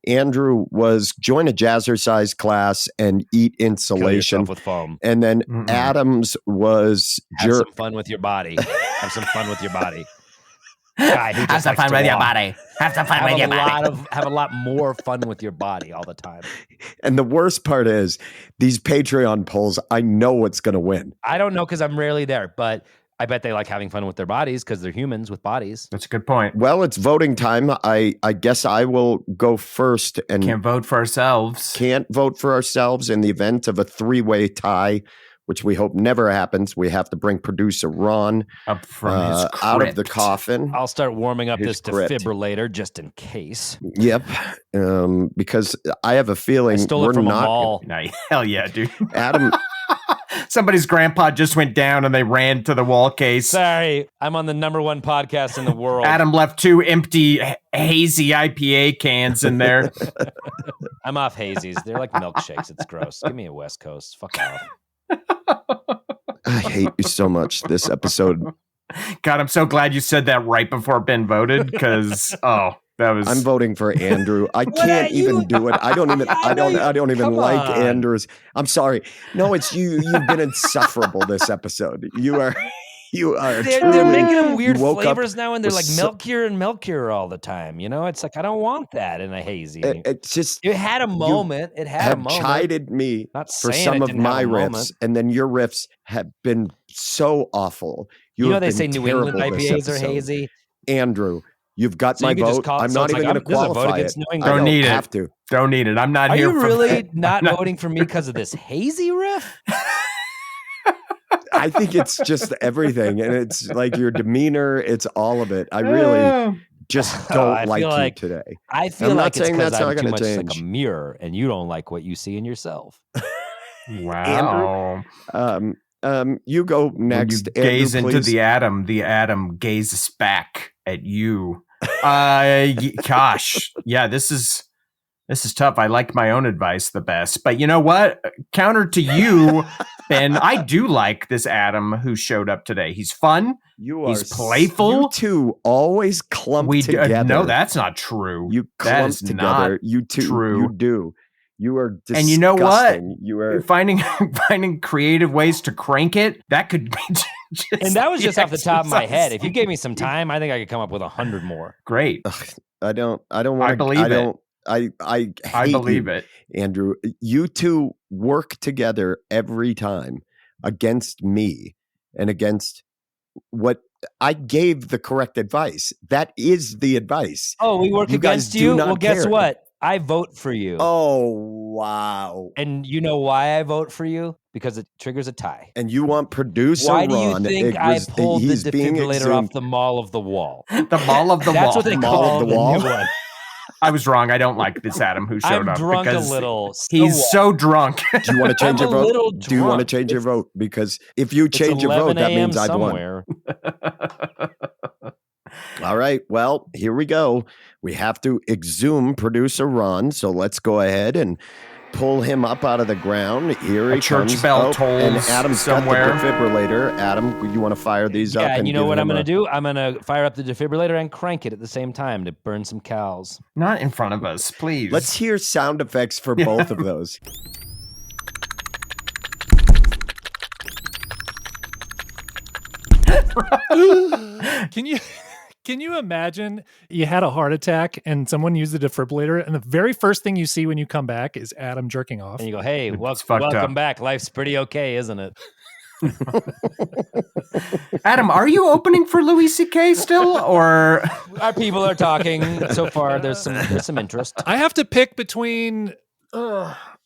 Andrew was join a jazzercise class and eat Kill insulation. yourself with foam. And then Adams was Have some fun with your body. Have some fun with your body. Guy who just likes to walk. body. Have some fun Have a lot more fun with your body all the time. And the worst part is these Patreon polls, I know what's going to win. I don't know because I'm rarely there, but I bet they like having fun with their bodies because they're humans with bodies. That's a good point. Well, it's voting time. I guess I will go first and Can't vote for ourselves. can't vote for ourselves in the event of a three-way tie, which we hope never happens. We have to bring producer Ron Up from his out of the crypt. coffin. I'll start warming up His this crypt. defibrillator just in case. Yep, because I have a feeling I stole we're it from a not. mall. Nah, hell yeah, dude. Adam, Somebody's grandpa just went down and they ran to the wall case. Sorry, I'm on the #1 podcast in the world. Adam left 2 empty hazy IPA cans in there. I'm off hazies. They're like milkshakes. It's gross. Give me a West Coast. Fuck off. I hate you so much. This episode, God, I'm so glad you said that right before Ben voted because that was. I'm voting for Andrew. I can't even do it. I don't even. I don't even Come like on. Andrews. I'm sorry. No, it's you. You've been insufferable this episode. You are. They're truly- making them weird you woke up flavors now, and they're with like so- milkier and milkier all the time. You know, it's like I don't want that in a hazy. It's just It had a moment. It had a have moment. chided me Not for saying some it of didn't have my a riffs, moment. and then your riffs have been so awful. You know have they been say New England terrible this IPAs are episode. hazy. Andrew, you've got So my you could just vote. call it- I'm so not it's even like, going to this is a vote qualify against it. New I England. Don't don't need it. have to. Don't need it. I'm not Are here you for really not voting for me because of this hazy riff? I think it's just everything, and it's like your demeanor. It's all of it. I really just I don't feel like you like- today. I feel I'm not like it's saying because that's not I'm too gonna much like a change. mirror, and you don't like what you see in yourself. Wow. You go When next. you gaze Andrew, into please. the atom gazes back at you. Gosh, yeah, this is tough. I like my own advice the best, but you know what? Counter to you, Ben, I do like this Adam who showed up today. He's fun. You He's are playful. You two always clump together. No, that's not true. You That clump is together. not You two. true. You do. You are disgusting. And you know what? You are. finding creative ways to crank it. That could be. Just And that was just off the top of my exercise. head. If you gave me some time, I think I could come up with 100 more. Great. I don't want. I believe I it. don't. I I believe you, it. Andrew. You two work together every time against me and against what I gave the correct advice. That is the advice. Oh, we work You guys against do you? not Well, guess care. what? I vote for you. Oh wow! And you know why I vote for you? Because it triggers a tie. And you want producer Why do you Ron? think I pulled the defibrillator off the mall of the wall? The mall of the That's wall. what they Mall call of the the wall? new one. I was wrong. I don't like this Adam who showed I'm up. drunk a because little. He's so drunk. Do you want to change I'm your a little vote? Do you want to drunk. change your vote? Because if you It's change your vote, 11 that a.m. means I've won. somewhere. All right. Well, here we go. We have to exhume producer Ron. So let's go ahead and pull him up out of the ground. Here A he church comes. bell and tolls Adam's somewhere. got the defibrillator. Adam, you want to fire these up? Yeah, and and you know give what I'm him going to a- do? I'm going to fire up the defibrillator and crank it at the same time to burn some cows. Not in front of us, please. Let's hear sound effects for both of those. Can you imagine you had a heart attack and someone used the defibrillator, and the very first thing you see when you come back is Adam jerking off? And you go, hey, fucked welcome up. back. Life's pretty okay, isn't it? Adam, are you opening for Louis C.K. still, or Our people are talking so far. There's some interest. I have to pick between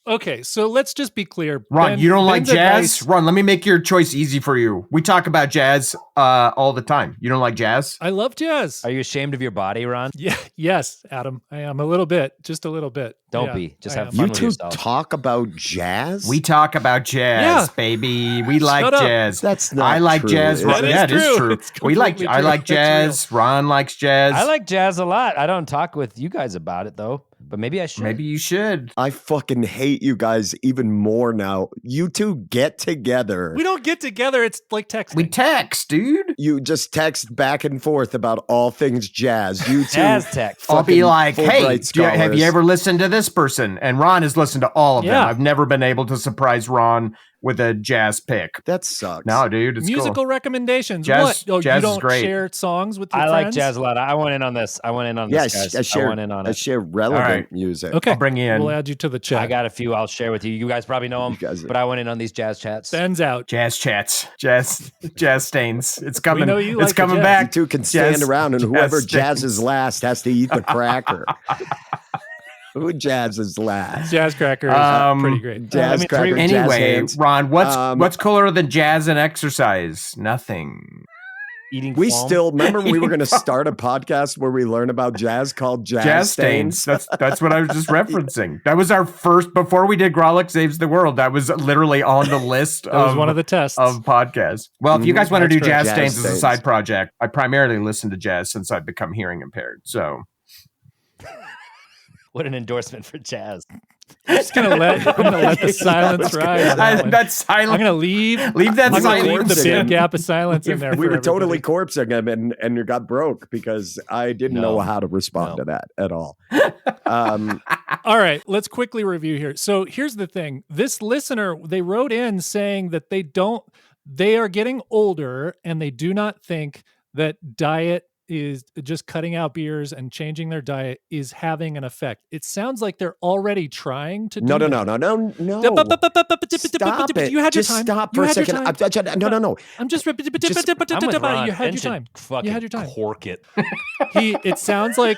Okay, so let's just be clear. Ron, you don't like Ben's jazz? advice- Ron, let me make your choice easy for you. We talk about jazz all the time. You don't like jazz? I love jazz. Are you ashamed of your body, Ron? Yeah, yes, Adam. I am a little bit, just a little bit. Don't Yeah, be. Just I have am. fun You with two yourself. talk about jazz? We talk about jazz, baby. We like Shut up. jazz. That's not I like true. jazz. That is Yeah, it is true. true. It's We like. completely I true. like It's jazz. Ron likes jazz. I like jazz a lot. I don't talk with you guys about it though, but maybe I should. Maybe you should. I fucking hate you guys even more now. You two get together. We don't get together. It's like texting. We text, dude. You just text back and forth about all things jazz. You two Jazz tech. I'll be fucking like, hey, Fulbright have you scholars. ever listened to this person? And Ron has listened to all of them. Yeah. I've never been able to surprise Ron with a jazz pick. That sucks. No, dude, it's Musical cool. recommendations. Jazz- What? Oh, jazz you is don't great. share songs with your I friends? like jazz a lot. I went in on this. I went in on this, guys. I share. went in on I it. share relevant All right. music. Okay, I'll bring you in. We'll add you to the chat. I got a few I'll share with you. You guys probably know them, You guys- but I went in on these jazz chats. Ben's out. Jazz chats, jazz stains. It's coming. know you It's like the coming jazz. back. You two can stand Jazz- around, and jazz whoever stains. jazzes last has to eat the cracker. Who jazzes last? Jazz cracker is pretty great. Jazz cracker. jazz Anyway, hands. Ron, what's cooler than jazz and exercise? Nothing. Eating We foam. still remember we were going to start a podcast where we learn about jazz called Jazz stains. That's what I was just referencing. That was our first before we did Grolic Saves the World. That was literally on the list That was one of the tests. of podcasts. Well, if you guys want to That's do correct. jazz Jazz stains as a stains. side project, I primarily listen to jazz since I've become hearing impaired. So What an endorsement for jazz. I'm gonna let the silence rise. on that one. that's I'm silent. gonna leave. Leave that I'm gonna silent. leave the corpse big again. gap of silence in there. We for were totally everybody. corpsing him, and you got broke because I didn't know how to respond to that at all. All right, let's quickly review here. So here's the thing. This listener, they wrote in saying that they are getting older and they do not think that diet is just cutting out beers and changing their diet is having an effect. It sounds like they're already trying to do No. that. Stop it. You had your Just time. stop You for a had your second. time. No. I'm just I'm with Ron. you had your time. Fucking You had your time. cork it. It sounds like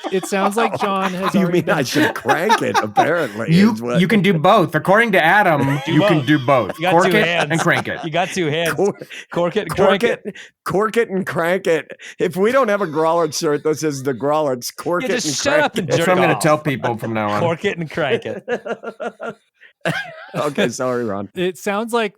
John has You already mean been- I should crank it? Apparently, is what- You can do both. According to Adam, you can both. do both. You got Cork two it hands. and crank it. You got two hands. Cork it, cork crank it. cork it, and crank it. If we don't have a Grollet shirt that says the Grollerts, cork Yeah, it just and shut crank up and it. That's what I'm going off. to tell people from now on. Cork it and crank it. Okay, sorry, Ron. It sounds like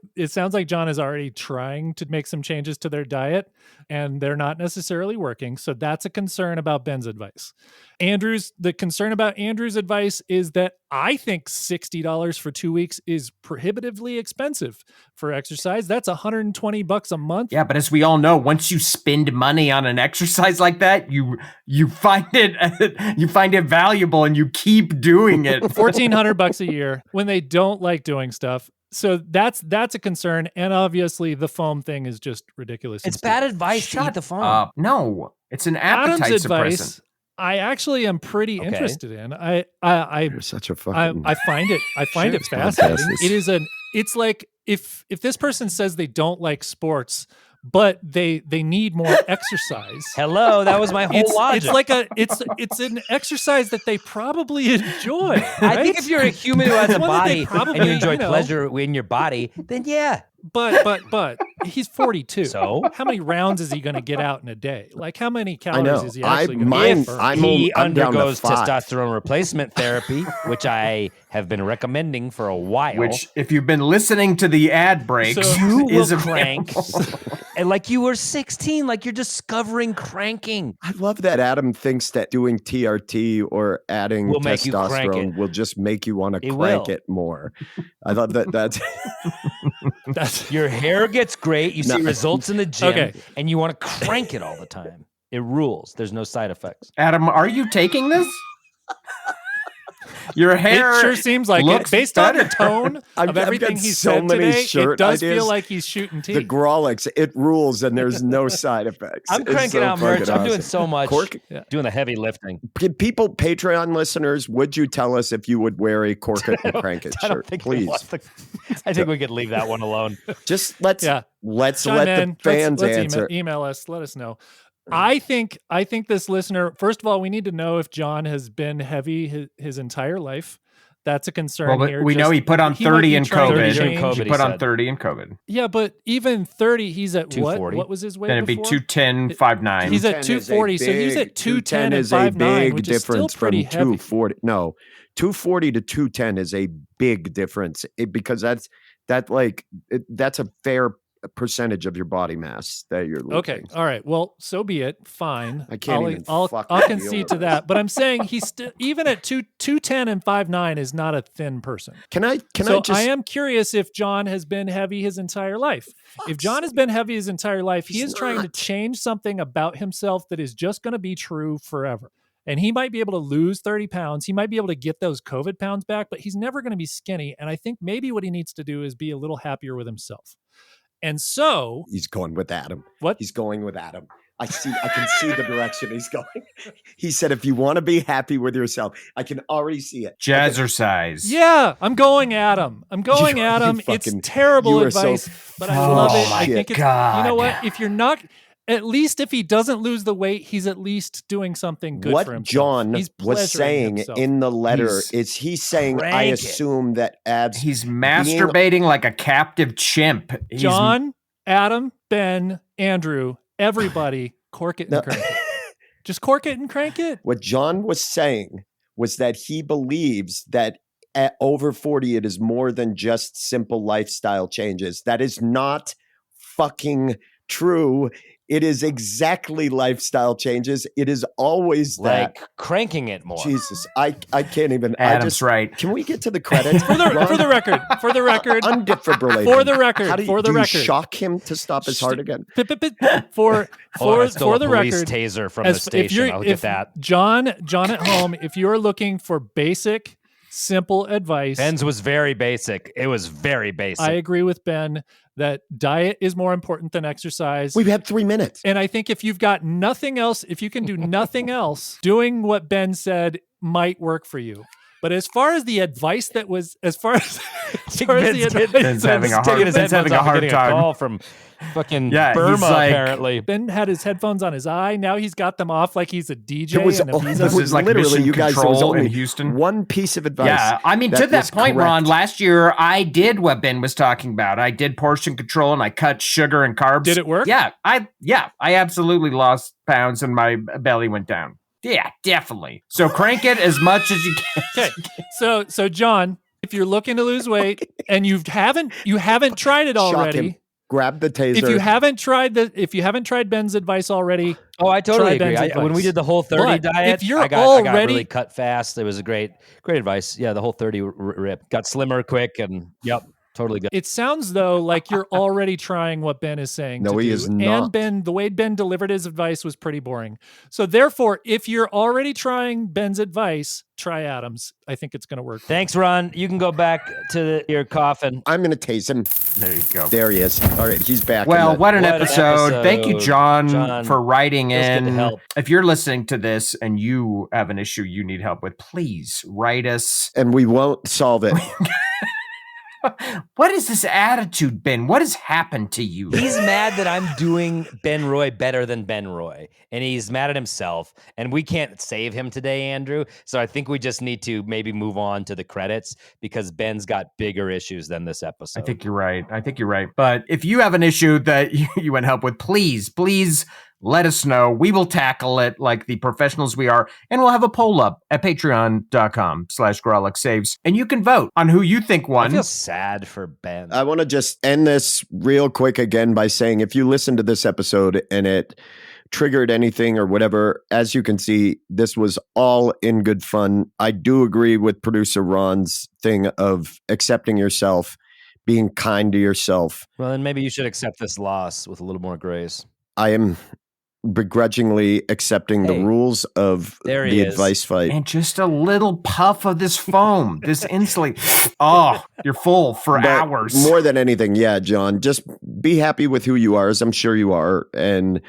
John is already trying to make some changes to their diet and they're not necessarily working. So that's a concern about Ben's advice. The concern about Andrew's advice is that I think $60 for 2 weeks is prohibitively expensive for exercise. That's $120 a month. Yeah, but as we all know, once you spend money on an exercise like that, you find it valuable and you keep doing it. $1,400 a year when they don't like doing stuff. So that's a concern. And obviously the foam thing is just ridiculous. It's bad advice to eat the foam. No, it's an Adam's appetite advice, suppressant. I actually am pretty Okay. interested in. You're such a fucking. I find it Shit, fascinating. podcast It's like if this person says they don't like sports, but they need more exercise. Hello, that was my whole logic. It's like it's an exercise that they probably enjoy. I think right? if you're a human who has a One that they body probably, and you enjoy you know- pleasure in your body, then yeah. But he's 42. So? how many rounds is he going to get out in a day? Like how many I calories know. is he actually going Mine- to burn? I'm He down to undergoes 5. testosterone replacement therapy, which I have been recommending for a while. Which, if you've been listening to the ad breaks, So- you will is crank, available. and like you were 16, like you're discovering cranking. I love that Adam thinks that doing TRT or adding Will make you crank testosterone it. will just make you want to It crank will. it more. I love that. That's Your hair gets great. You see No. results in the gym, Okay. and you want to crank it all the time. It rules. There's no side effects. Adam, are you taking this? Your hair it sure seems like it. looks Based on the better. tone I've of everything got he so said many today, shirt it does ideas. feel like he's shooting teeth. The Grolics, it rules, and there's no side effects. I'm It's cranking so out merch. fucking I'm doing awesome. so much. Cork, Doing the heavy lifting. people, Patreon listeners, would you tell us if you would wear a cork it and crank it I don't shirt, think we please? want I think we could leave that one alone. Just let's Yeah. let Chime in. the fans let's answer. email us. Let us know. I think this listener. First of all, we need to know if John has been heavy his entire life. That's a concern Well, here. but we know he put on he might 30 be in trying to COVID. change- He put on 30 in COVID. Yeah, but even 30, he's at what? 240. What was his weight Then it'd be before? 210, 5'9". He's at 240, so he's at 210 and 5'9", which is still pretty heavy. 240. No, 240 to 210 is a big difference because that's a fair percentage of your body mass that you're losing. Okay, all right. Well, so be it. Fine. I can't even I'll fucking deal concede with to this. that. But I'm saying he's still even at 210 and 5'9" is not a thin person. I am curious if John has been heavy his entire life. If John has been heavy his entire life, he is trying to change something about himself that is just going to be true forever. And he might be able to lose 30 pounds. He might be able to get those COVID pounds back, but he's never going to be skinny. And I think maybe what he needs to do is be a little happier with himself. And so he's going with Adam. What? He's going with Adam. I can see the direction he's going. He said, if you want to be happy with yourself, I can already see it. Jazzercise. Yeah, I'm going Adam. Adam. It's terrible advice, but I love it. I think it's, you know what? If you're not, at least if he doesn't lose the weight, he's at least doing something good for himself. What John He's was saying himself. in the letter is he's saying, I assume that abs. He's masturbating like a captive chimp. John, Adam, Ben, Andrew, everybody, cork it and crank it. Just cork it and crank it. What John was saying was that he believes that at over 40, it is more than just simple lifestyle changes. That is not fucking true. It is exactly lifestyle changes. It is always that. Like cranking it more. Jesus, I can't even. Adam's right. Can we get to the credits? For the record, undefibrillated. For the record, How do you shock him to stop his heart again? For the police record, taser from the station. I'll get that. John at home, if you're looking for basic, simple advice. Ben's was very basic. It was very basic. I agree with Ben that diet is more important than exercise. We've had 3 minutes. And I think if you've got nothing else, if you can do nothing else, doing what Ben said might work for you. But as far as the advice that was, Ben's having a hard time. Call from fucking Burma, apparently. Ben had his headphones on his eye. Now he's got them off like he's a DJ. This is like literally, you guys, there was only in Houston. One piece of advice. Yeah, I mean, to that point, correct. Ron, last year I did what Ben was talking about. I did portion control and I cut sugar and carbs. Did it work? Yeah, I absolutely lost pounds and my belly went down. Yeah, definitely. So crank it as much as you can. Okay. So John, if you're looking to lose weight and you haven't tried it already, grab the taser. If you haven't tried Ben's advice already, I totally agree. When we did the whole 30 diet, I got really cut fast. It was a great advice. Yeah, the whole 30 rip. Got slimmer quick and yep. Totally good. It sounds though like you're already trying what Ben is saying. No, he is not. And Ben, the way Ben delivered his advice was pretty boring. So therefore, if you're already trying Ben's advice, try Adam's. I think it's going to work. Thanks, Ron. You can go back to your coffin. I'm going to tase him. There you go. There he is. All right, he's back. Well, what an episode. Thank you, John, for writing in. Good to help. If you're listening to this and you have an issue you need help with, please write us. And we won't solve it. What is this attitude, Ben? What has happened to you? He's mad that I'm doing Ben Roy better than Ben Roy, and he's mad at himself, and we can't save him today, Andrew. So I think we just need to maybe move on to the credits because Ben's got bigger issues than this episode. I think you're right. But if you have an issue that you want help with, please let us know. We will tackle it like the professionals we are, and we'll have a poll up at patreon.com/GrawlixSaves, and you can vote on who you think won. I feel sad for Ben. I want to just end this real quick again by saying if you listen to this episode and it triggered anything or whatever, as you can see, this was all in good fun. I do agree with producer Ron's thing of accepting yourself, being kind to yourself. Well, then maybe you should accept this loss with a little more grace. I am begrudgingly accepting the rules of the advice fight. And just a little puff of this foam, this insulate. Oh, you're full for hours. More than anything, yeah, John, just be happy with who you are, as I'm sure you are, and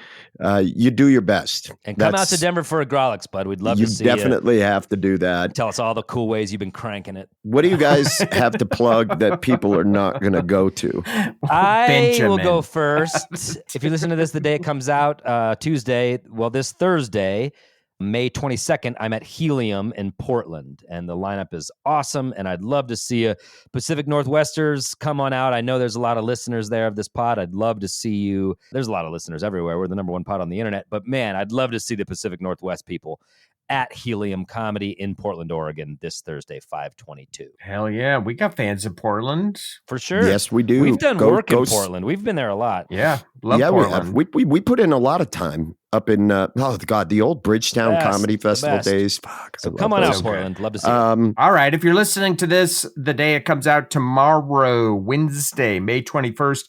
you do your best. And come out to Denver for a Grolix, bud. We'd love to see you. You definitely have to do that. Tell us all the cool ways you've been cranking it. What do you guys have to plug that people are not going to go to? I will go first. If you listen to this the day it comes out, Tuesday, well, this Thursday, May 22nd, I'm at Helium in Portland, and the lineup is awesome, and I'd love to see you. Pacific Northwesters, come on out. I know there's a lot of listeners there of this pod. I'd love to see you. There's a lot of listeners everywhere. We're the number one pod on the internet, but man, I'd love to see the Pacific Northwest people at Helium Comedy in Portland, Oregon this Thursday, 5/22. Hell yeah. We got fans in Portland. For sure. Yes, we do. We've done work in Portland. We've been there a lot. Yeah. Love yeah, Portland. we have. We put in a lot of time up in, the old Bridgetown Comedy Festival days. Fuck. So come on out, Portland. Love to see you. All right. If you're listening to this the day it comes out tomorrow, Wednesday, May 21st,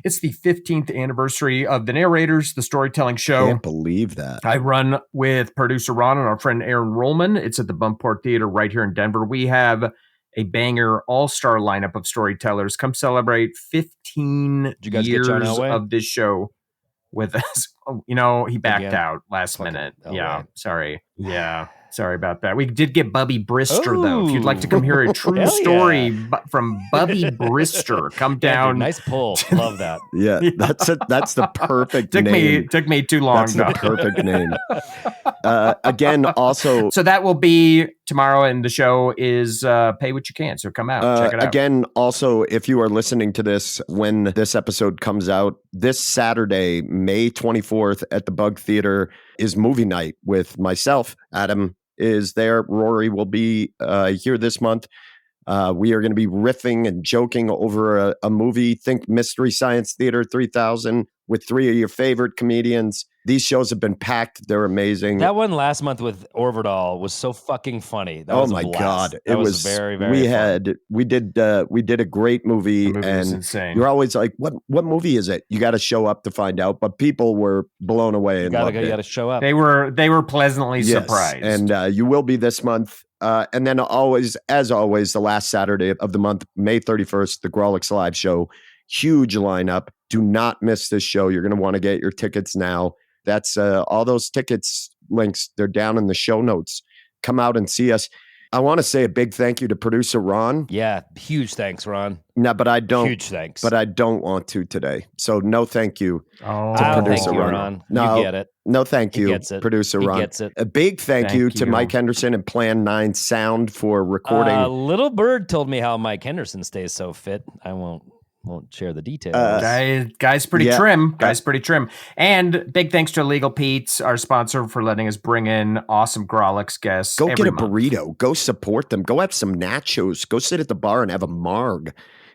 it's the 15th anniversary of The Narrators, the storytelling show. Can't believe that. I run with producer Ron and our friend Aaron Rollman. It's at the Buntport Theater right here in Denver. We have a banger all-star lineup of storytellers. Come celebrate 15 years of this show with us. You know, he backed out last minute. Yeah, sorry. Yeah. Sorry about that. We did get Bubby Brister, though. If you'd like to come hear a true story from Bubby Brister, come down. Dude, nice pull. Love that. Yeah, that's the perfect name. Took me too long. That's the perfect name. Again, also. So that will be tomorrow, and the show is Pay What You Can. So come out. Check it out. Again, also, if you are listening to this when this episode comes out, this Saturday, May 24th at the Bug Theater is movie night with myself. Adam is there. Rory will be here this month. We are going to be riffing and joking over a movie. Think Mystery Science Theater 3000 with 3 of your favorite comedians. These shows have been packed. They're amazing. That one last month with Orvidal was so fucking funny. That oh was my a blast. God. That was very, very fun. We did a great movie, The movie and was insane. you're always like, what movie is it? You got to show up to find out. But people were blown away and loved it. You got to show up. They were pleasantly surprised. And you will be this month. And then as always, the last Saturday of the month, May 31st, the Grawlix Live Show. Huge lineup. Do not miss this show. You're going to want to get your tickets now. That's all those tickets links. They're down in the show notes. Come out and see us. I want to say a big thank you to producer Ron. Yeah, huge thanks, Ron. No, but I don't. Huge thanks. But I don't want to today. So no thank you to producer Ron. No, you get it. No thank you, producer Ron. He gets it. A big thank you to Mike Henderson and Plan 9 Sound for recording. Little Bird told me how Mike Henderson stays so fit. I won't share the details. Guy's pretty trim. Guy's pretty trim. And big thanks to Legal Pete's, our sponsor, for letting us bring in awesome Grawlix guests. Go get a burrito. Go support them. Go have some nachos. Go sit at the bar and have a marg.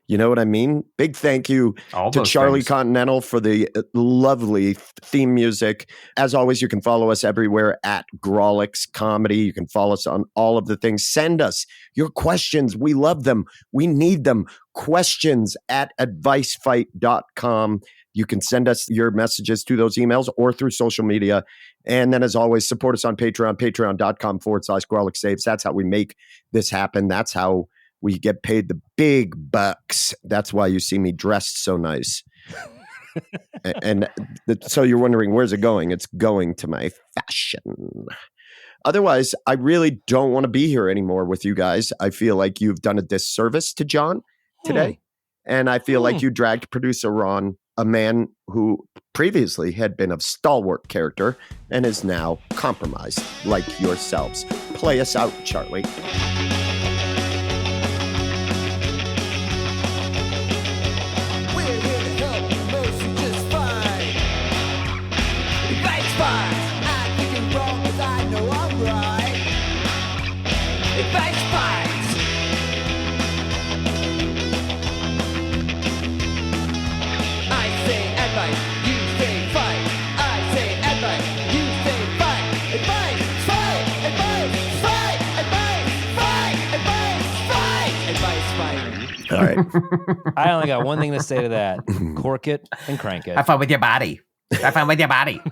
You know what I mean? Big thank you to Charlie Continental for the lovely theme music. As always, you can follow us everywhere at Grawlix Comedy. You can follow us on all of the things. Send us your questions. We love them. We need them. Questions at advicefight.com. You can send us your messages to those emails or through social media. And then, as always, support us on Patreon, patreon.com/Grawlix Saves. That's how we make this happen. That's how we get paid the big bucks. That's why you see me dressed so nice. So you're wondering, where's it going? It's going to my fashion. Otherwise, I really don't want to be here anymore with you guys. I feel like you've done a disservice to John today. And I feel like you dragged producer Ron, a man who previously had been of stalwart character and is now compromised like yourselves. Play us out, Charlie. All right. I only got one thing to say to that. Cork it and crank it. Have fun with your body. Have fun with your body.